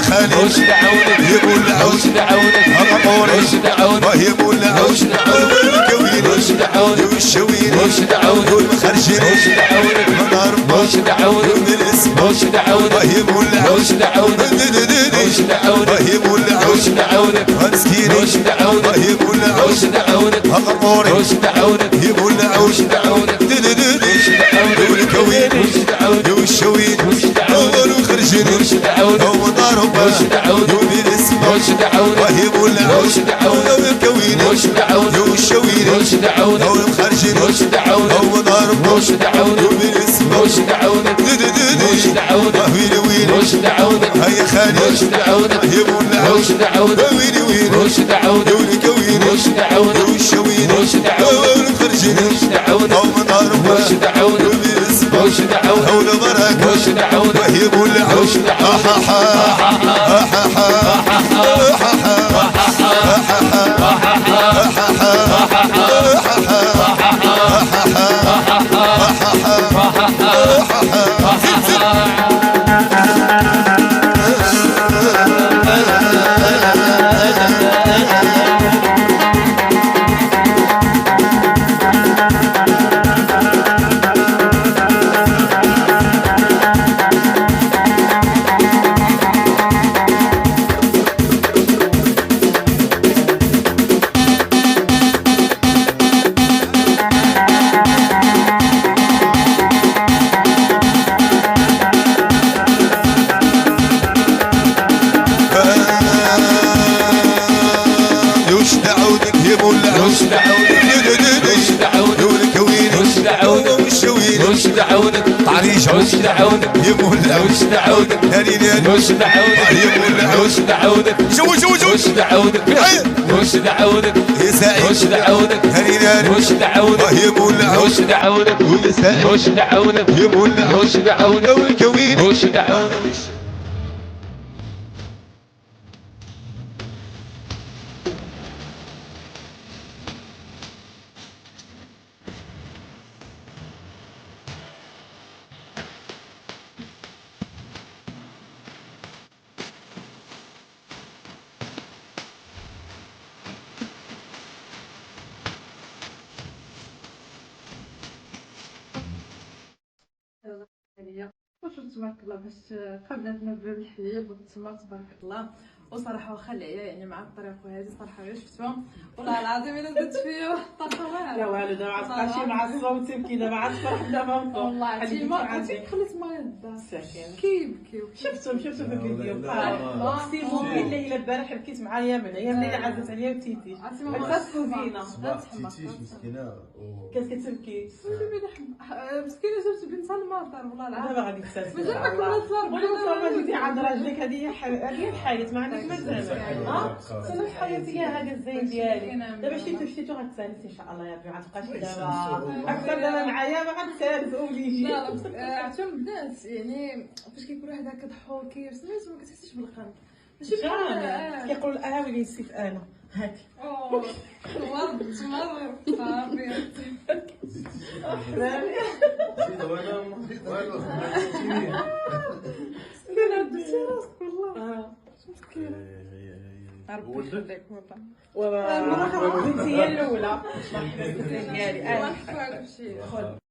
يا خالد وش دعونك يقول العود وش دعونك غموري وش دعونك يقول العود وش دعونك والكوين وش دعونك والشوين وش دعونك والمخرجين وش دعونك منار وش دعونك بالاسم وش دعونك يقول العود وش دعونك وش دعونك يقول العود وش دعونك مسكيني وش دعونك يقول العود وش دعونك غموري وش دعونك يقول العود وش دعونك وش دعونك والكوين وش دعونك والشوين وش دعونك والمخرجين وش دعونك ومنارهم وش دعونك بالاسم وش دعونك يقول العود وش دعونك والكوين وش دعونك والشوين وش دعونك والمخرجين وش دعونك ومنارهم وش دعونك بالاسم وش دعونك وش دعونك ويلي ويلي وش دعونك هيا خالد وش دعونك يقول العود وش دعونك ويلي ويلي وش دعونك والكوين وش دعونك والشوين وش دعونك والمخرجين وش دعونك ومنارهم وش دعونك بالاسم وش دعونك حول بركة وش دعونك يقول العود وش دعونك وش دعونك يقول العود وش دعونك وش دعونك والكوين وش دعونك والشوين وش دعونك طريش وش دعونك يقول العود وش دعونك ناري ناري وش دعونك يقول العود وش دعونك شو وش دعونك وش دعونك يا سعيد وش دعونك ناري ناري وش دعونك يقول العود وش دعونك ويا سعيد وش دعونك يقول العود وش دعونك والكوين وش دعونك واش تبارك الله باش قبلتنا بالحليب وتسمى تبارك الله. وصراحه واخا العيا يعني مع الطريق وهذه صراحه غير شفتهم والله العظيم الا درت فيه طاحه لا والو دابا عاد بقى شي معصبه وتبكي دابا عاد فرح دابا والله عرفتي ما عرفتي خليت مريضه ساكن كيبكيو شفتهم في الفيديو اختي ممكن الا البارح بكيت معايا من هي اللي عزت عليا وتيتي عرفتي كتبكوا فينا تيتيش مسكينه كانت كتبكي مسكينه جبت بنتها المطر والله العظيم دابا غادي تسالي مازال ما كنا تصرف وانا جيتي عند راجلك هذه هي الحياه ما عندك ما زعما سنه في حياتي هذا الزين ديالي دابا شتيتو غتسالي ان شاء الله يا ربي ما غتبقاش دابا اكثر دابا معايا ما غتسالي وليجي لا عرفتي البنات يعني فاش كيكون واحد هكا ضحوكي سميتو ما كتحسيش بالقلب ماشي بحال كيقولوا الاهاوي نسيت انا هاك مرض تمر صافي زيد وانا والو كاين درتي راسك والله ربي يخليك والله بنتي هي الاولى ديالي الله يحفظك شي